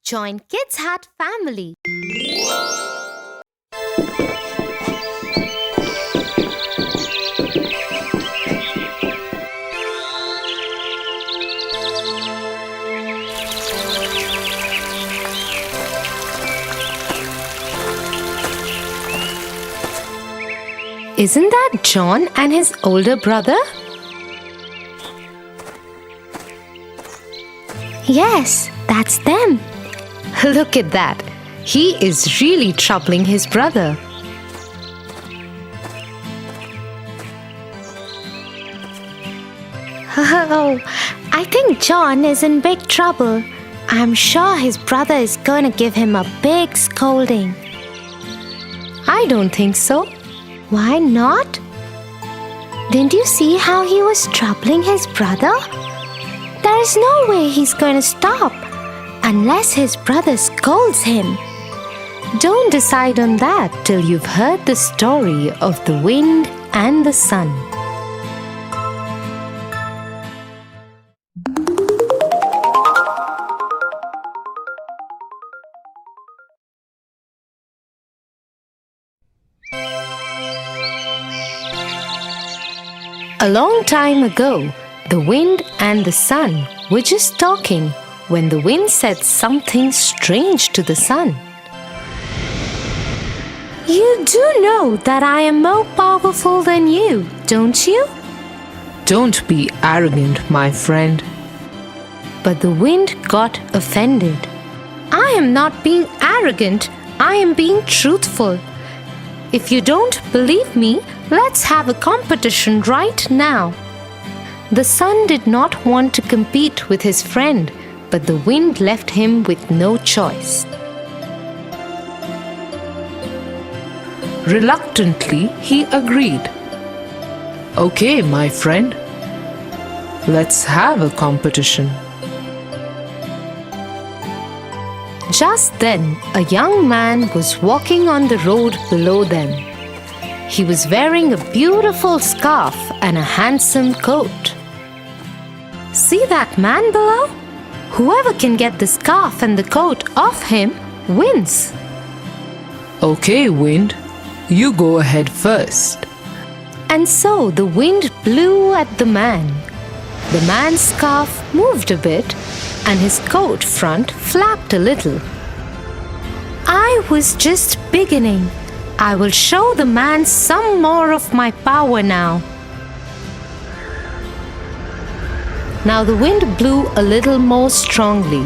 Join Kids Hat family. Isn't that John and his older brother? Yes, that's them. Look at that. He is really troubling his brother. Oh, I think John is in big trouble. I'm sure his brother is going to give him a big scolding. I don't think so. Why not? Didn't you see how he was troubling his brother? There is no way he's going to stop unless his brother scolds him. Don't decide on that till you've heard the story of the wind and the sun. A long time ago, the wind and the sun were just talking when the wind said something strange to the sun. You do know that I am more powerful than you, don't you? Don't be arrogant, my friend. But the wind got offended. I am not being arrogant, I am being truthful. If you don't believe me, let's have a competition right now. The sun did not want to compete with his friend, but the wind left him with no choice. Reluctantly, he agreed. Okay, my friend. Let's have a competition. Just then, a young man was walking on the road below them. He was wearing a beautiful scarf and a handsome coat. See that man below? Whoever can get the scarf and the coat off him wins. Okay, wind. You go ahead first. And so the wind blew at the man. The man's scarf moved a bit and his coat front flapped a little. I was just beginning. I will show the man some more of my power now. Now the wind blew a little more strongly.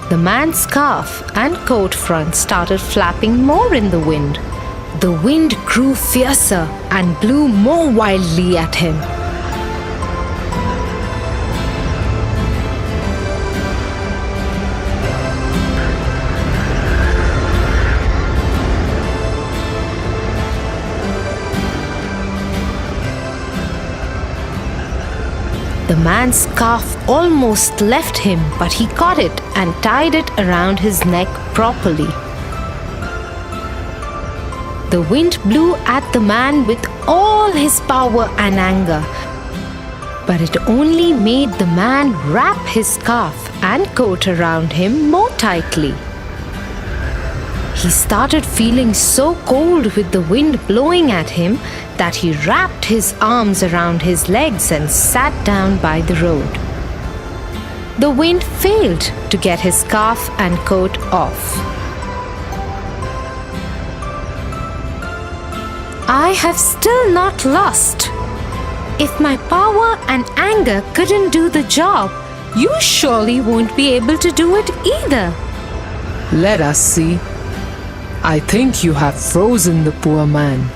The man's scarf and coat front started flapping more in the wind. The wind grew fiercer and blew more wildly at him. The man's scarf almost left him, but he caught it and tied it around his neck properly. The wind blew at the man with all his power and anger, but it only made the man wrap his scarf and coat around him more tightly. He started feeling so cold with the wind blowing at him that he wrapped his arms around his legs and sat down by the road. The wind failed to get his scarf and coat off. I have still not lost. If my power and anger couldn't do the job, you surely won't be able to do it either. Let us see. I think you have frozen the poor man.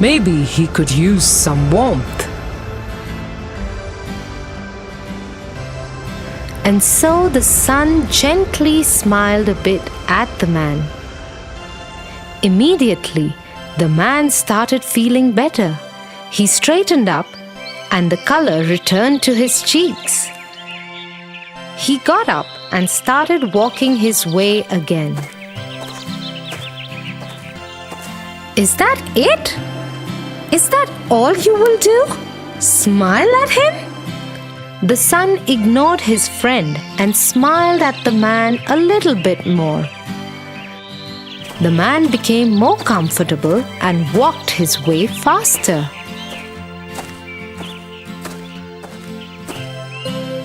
Maybe he could use some warmth. And so the sun gently smiled a bit at the man. Immediately, the man started feeling better. He straightened up and the color returned to his cheeks. He got up and started walking his way again. Is that it? Is that all you will do? Smile at him? The son ignored his friend and smiled at the man a little bit more. The man became more comfortable and walked his way faster.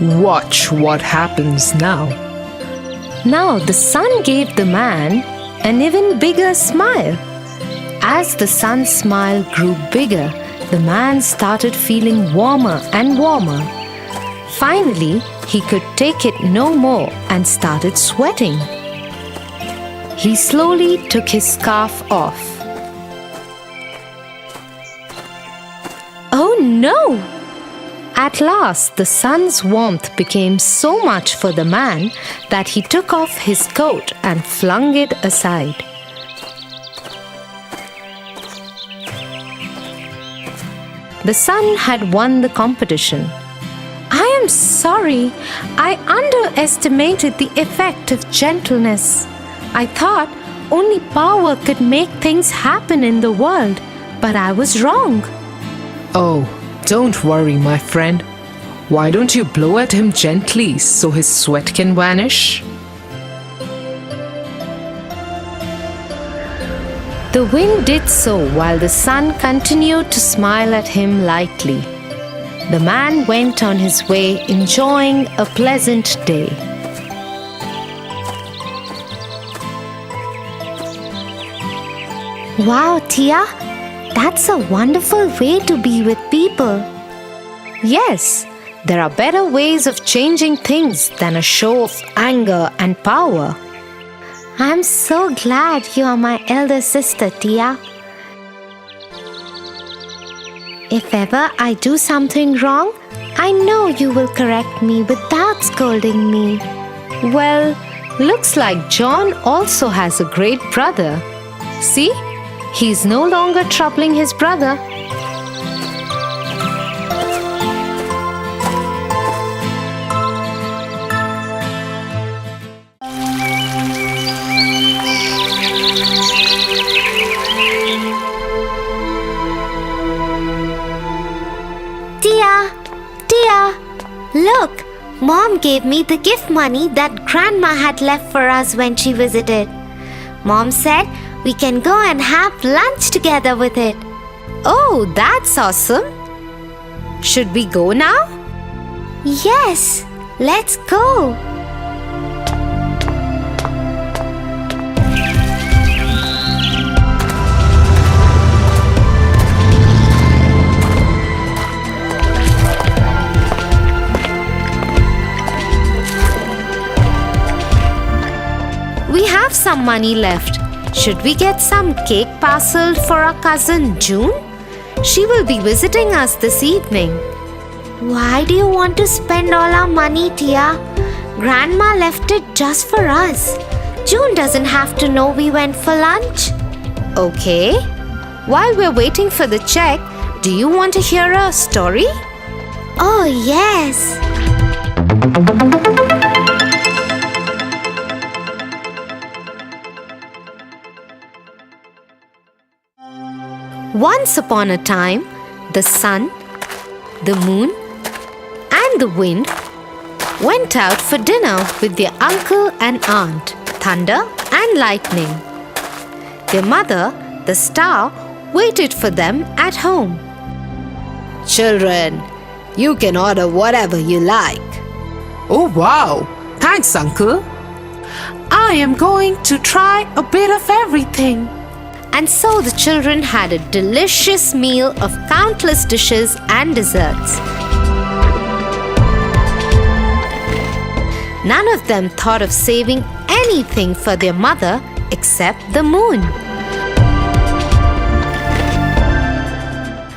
Watch what happens now. Now the sun gave the man an even bigger smile. As the sun's smile grew bigger, the man started feeling warmer and warmer. Finally, he could take it no more and started sweating. He slowly took his scarf off. Oh no! At last, the sun's warmth became so much for the man that he took off his coat and flung it aside. The sun had won the competition. I am sorry. I underestimated the effect of gentleness. I thought only power could make things happen in the world, but I was wrong. Oh, don't worry, my friend. Why don't you blow at him gently so his sweat can vanish? The wind did so while the sun continued to smile at him lightly. The man went on his way enjoying a pleasant day. Wow, Tia, that's a wonderful way to be with people. Yes, there are better ways of changing things than a show of anger and power. I'm so glad you are my elder sister, Tia. If ever I do something wrong, I know you will correct me without scolding me. Well, looks like John also has a great brother. See? He's no longer troubling his brother. Tia, look! Mom gave me the gift money that Grandma had left for us when she visited. Mom said we can go and have lunch together with it. Oh, that's awesome! Should we go now? Yes, let's go! We have some money left. Should we get some cake parceled for our cousin June? She will be visiting us this evening. Why do you want to spend all our money, Tia? Grandma left it just for us. June doesn't have to know we went for lunch. Okay. While we're waiting for the check, do you want to hear a story? Oh, yes. Once upon a time, the sun, the moon, and the wind went out for dinner with their uncle and aunt, thunder and lightning. Their mother, the star, waited for them at home. Children, you can order whatever you like. Oh wow! Thanks, Uncle. I am going to try a bit of everything. And so the children had a delicious meal of countless dishes and desserts. None of them thought of saving anything for their mother except the moon.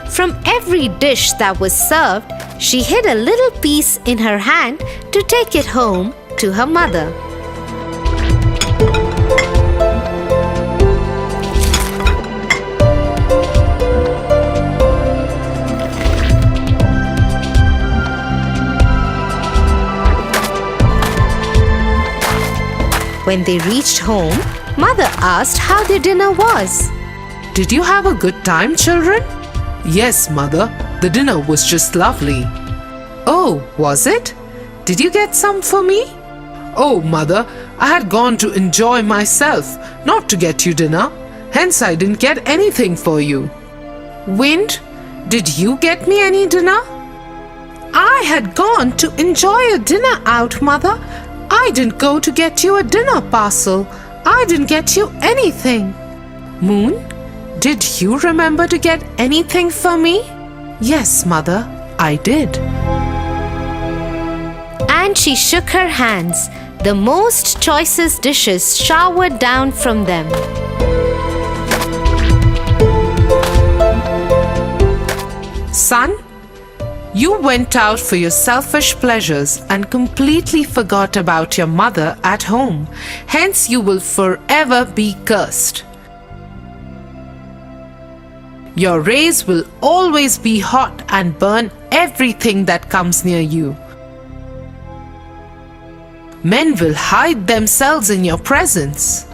From every dish that was served, she hid a little piece in her hand to take it home to her mother. When they reached home, Mother asked how their dinner was. Did you have a good time, children? Yes, Mother. The dinner was just lovely. Oh, was it? Did you get some for me? Oh, Mother, I had gone to enjoy myself, not to get you dinner. Hence, I didn't get anything for you. Wind, did you get me any dinner? I had gone to enjoy a dinner out, Mother. I didn't go to get you a dinner parcel. I didn't get you anything. Moon, did you remember to get anything for me? Yes, Mother, I did. And she shook her hands. The most choicest dishes showered down from them. Son, you went out for your selfish pleasures and completely forgot about your mother at home. Hence, you will forever be cursed. Your rays will always be hot and burn everything that comes near you. Men will hide themselves in your presence.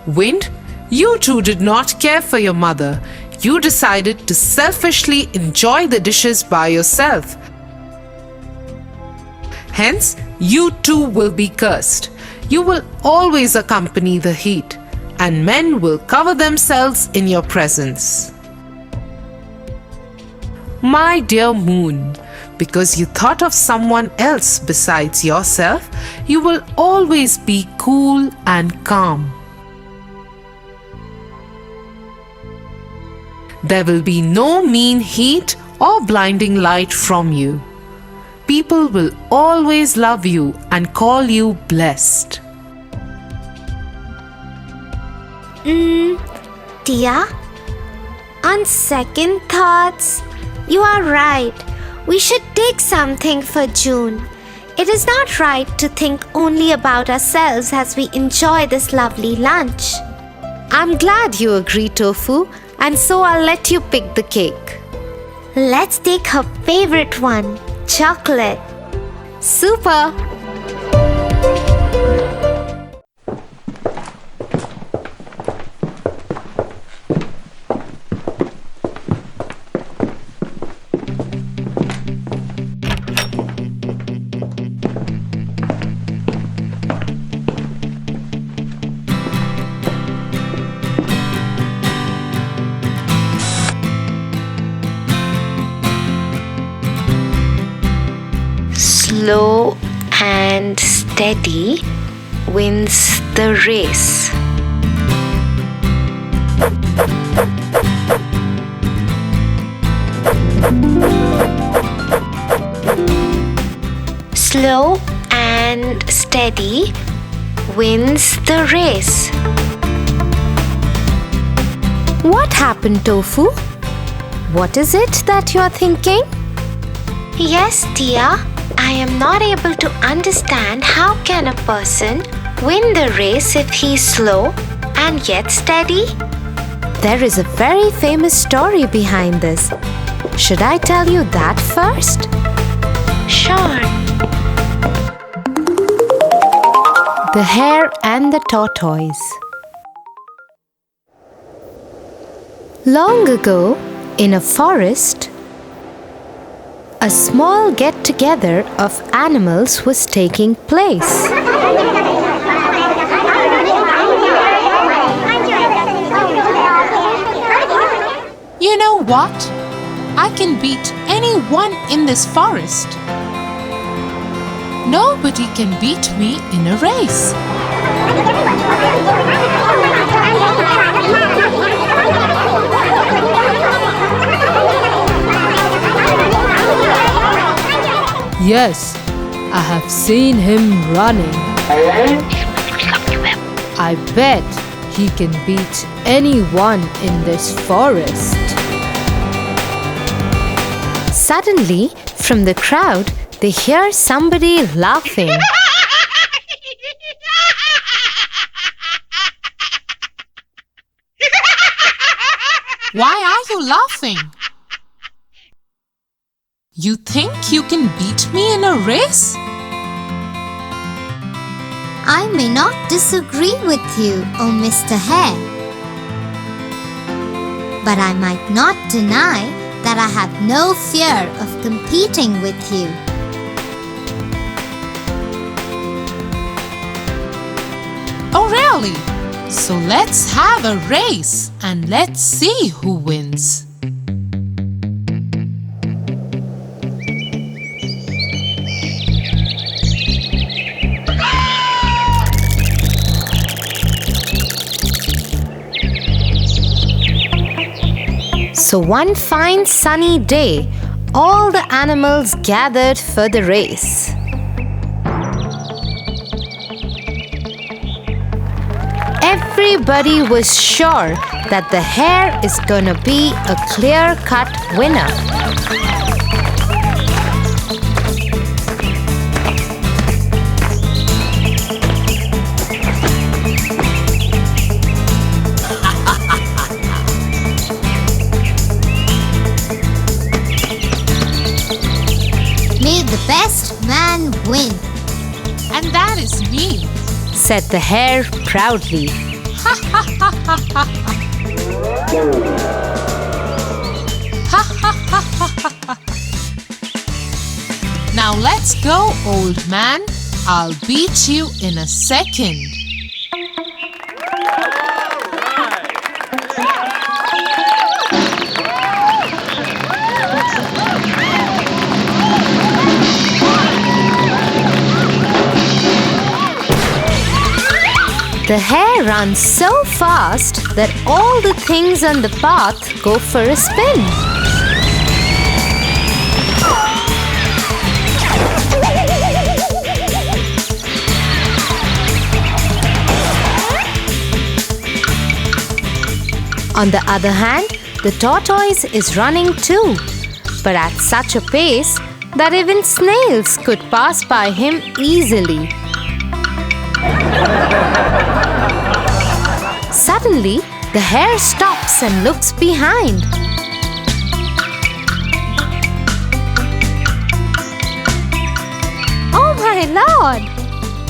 Wind, you too did not care for your mother. You decided to selfishly enjoy the dishes by yourself. Hence, you too will be cursed. You will always accompany the heat, and men will cover themselves in your presence. My dear Moon, because you thought of someone else besides yourself, you will always be cool and calm. There will be no mean heat or blinding light from you. People will always love you and call you blessed. Tia, on second thoughts, you are right. We should take something for June. It is not right to think only about ourselves as we enjoy this lovely lunch. I'm glad you agree, Tofu, and so I'll let you pick the cake. Let's take her favorite one, chocolate. Super! Slow and steady wins the race. Slow and steady wins the race. What happened, Tofu? What is it that you're thinking? Yes, Tia. I am not able to understand how can a person win the race if he's slow and yet steady? There is a very famous story behind this. Should I tell you that first? Sure. The Hare and the Tortoise. Long ago, in a forest, a small get-together of animals was taking place. You know what? I can beat anyone in this forest. Nobody can beat me in a race. Yes, I have seen him running. I bet he can beat anyone in this forest. Suddenly, from the crowd, they hear somebody laughing. Why are you laughing? You think you can beat me in a race? I may not disagree with you, oh Mr. Hare. But I might not deny that I have no fear of competing with you. Oh, really? So let's have a race and let's see who wins. So one fine sunny day, all the animals gathered for the race. Everybody was sure that the hare is gonna be a clear-cut winner. May the best man win. And that is me. Said the hare proudly. Now let's go, old man. I'll beat you in a second. The hare runs so fast that all the things on the path go for a spin. On the other hand, the tortoise is running too, but at such a pace that even snails could pass by him easily. Suddenly, the hare stops and looks behind. Oh my lord!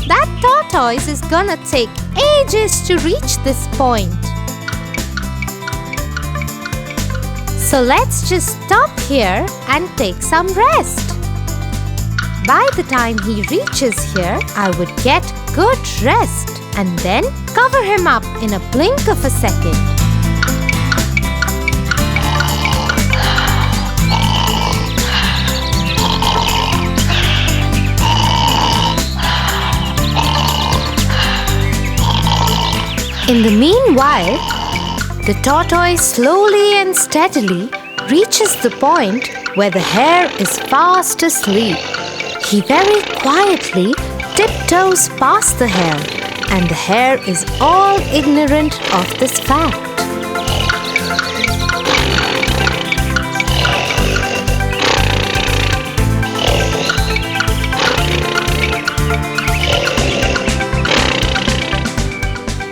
That tortoise is gonna take ages to reach this point. So let's just stop here and take some rest. By the time he reaches here, I would get good rest and then cover him up in a blink of a second. In the meanwhile, the tortoise slowly and steadily reaches the point where the hare is fast asleep. He very quietly tiptoes past the hare, and the hare is all ignorant of this fact.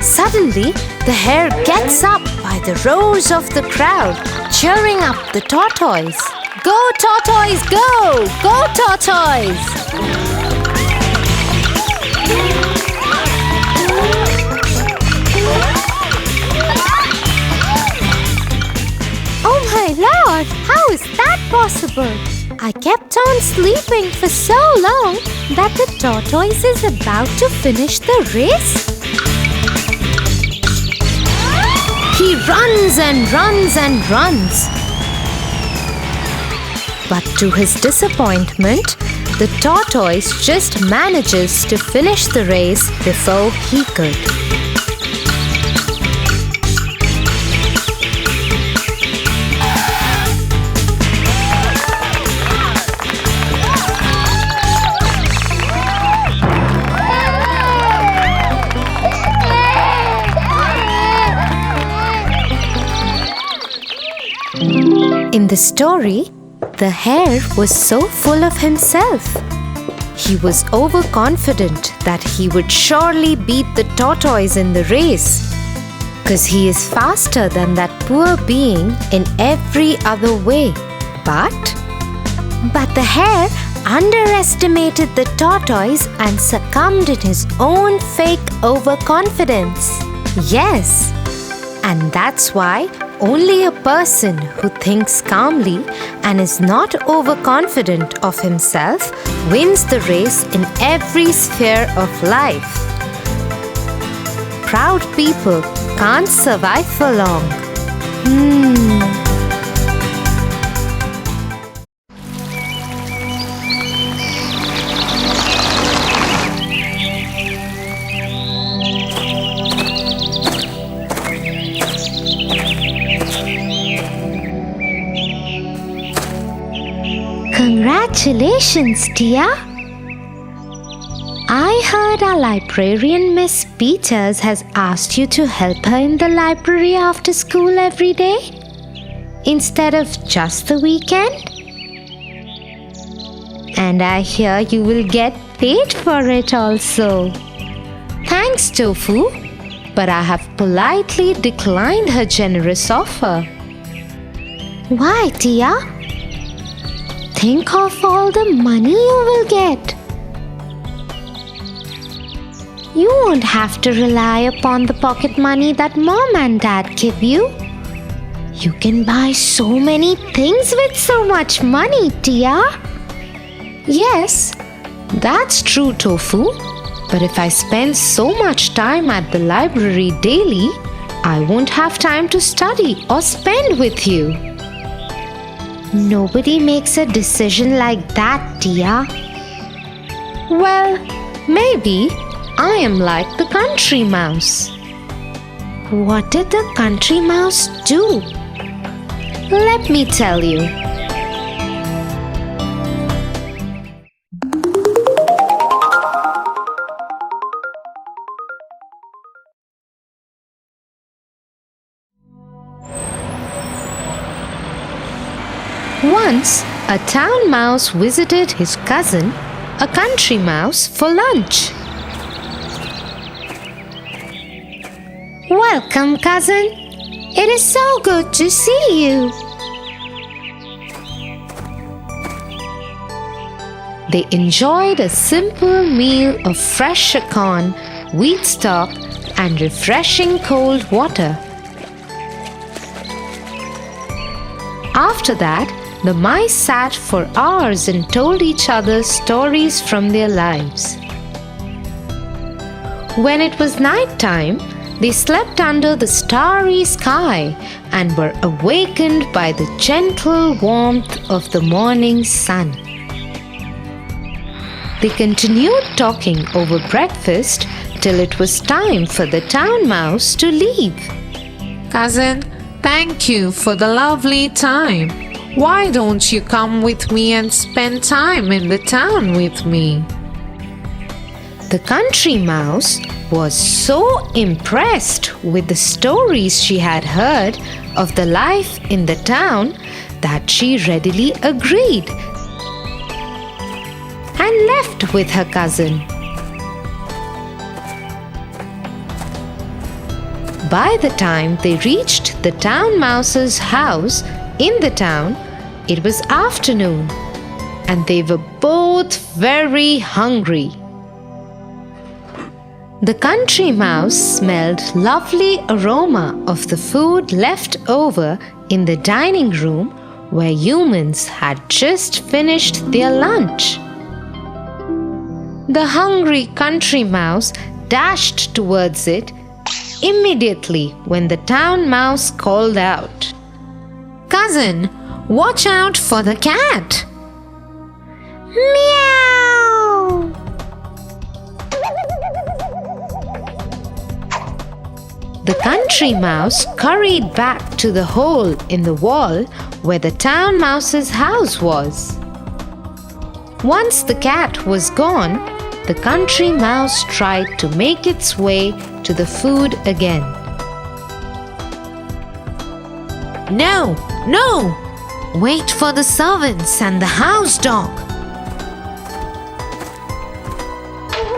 Suddenly, the hare gets up by the roars of the crowd, cheering up the tortoise. Go, tortoise, go! Go, tortoise! Oh my lord, how is that possible? I kept on sleeping for so long that the tortoise is about to finish the race. He runs and runs and runs. But to his disappointment, the tortoise just manages to finish the race before he could. In the story, the hare was so full of himself. He was overconfident that he would surely beat the tortoise in the race, because he is faster than that poor being in every other way. But the hare underestimated the tortoise and succumbed in his own fake overconfidence. Yes, and that's why Only a person who thinks calmly and is not overconfident of himself wins the race in every sphere of life. Proud people can't survive for long. Congratulations, Tia! I heard our librarian Miss Peters has asked you to help her in the library after school every day instead of just the weekend. And I hear you will get paid for it also. Thanks, Tofu, but I have politely declined her generous offer. Why, Tia? Think of all the money you will get. You won't have to rely upon the pocket money that Mom and Dad give you. You can buy so many things with so much money, Tia. Yes, that's true, Tofu. But if I spend so much time at the library daily, I won't have time to study or spend with you. Nobody makes a decision like that, Tia. Well, maybe I am like the country mouse. What did the country mouse do? Let me tell you. Once, a town mouse visited his cousin, a country mouse, for lunch. Welcome, cousin. It is so good to see you. They enjoyed a simple meal of fresh acorn, wheat stock, and refreshing cold water. After that, the mice sat for hours and told each other stories from their lives. When it was night time, they slept under the starry sky and were awakened by the gentle warmth of the morning sun. They continued talking over breakfast till it was time for the town mouse to leave. Cousin, thank you for the lovely time. Why don't you come with me and spend time in the town with me? The country mouse was so impressed with the stories she had heard of the life in the town that she readily agreed and left with her cousin. By the time they reached the town mouse's house in the town, it was afternoon, and they were both very hungry. The country mouse smelled lovely aroma of the food left over in the dining room where humans had just finished their lunch. The hungry country mouse dashed towards it immediately when the town mouse called out, Cousin, watch out for the cat! "Meow!" The country mouse scurried back to the hole in the wall where the town mouse's house was. Once the cat was gone, the country mouse tried to make its way to the food again. No, no! Wait for the servants and the house dog.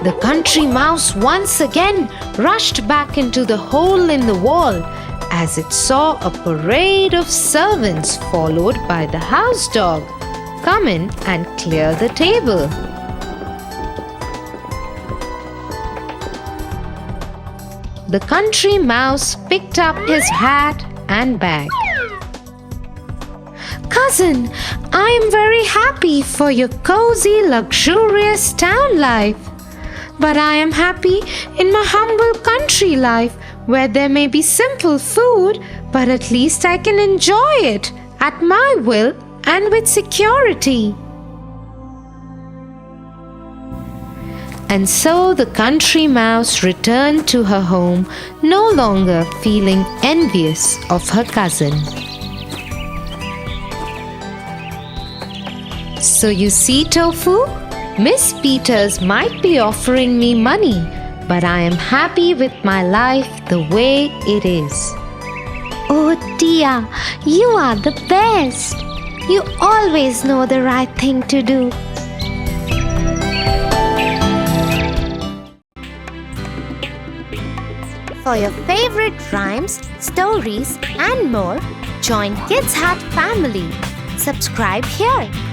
The country mouse once again rushed back into the hole in the wall as it saw a parade of servants followed by the house dog come in and clear the table. The country mouse picked up his hat and bag. Cousin, I am very happy for your cozy, luxurious town life. But I am happy in my humble country life, where there may be simple food, but at least I can enjoy it at my will and with security. And so the country mouse returned to her home, no longer feeling envious of her cousin. So you see, Tofu, Miss Peters might be offering me money, but I am happy with my life the way it is. Oh, Tia, you are the best. You always know the right thing to do. For your favorite rhymes, stories, and more, join Kids Hat family. Subscribe here.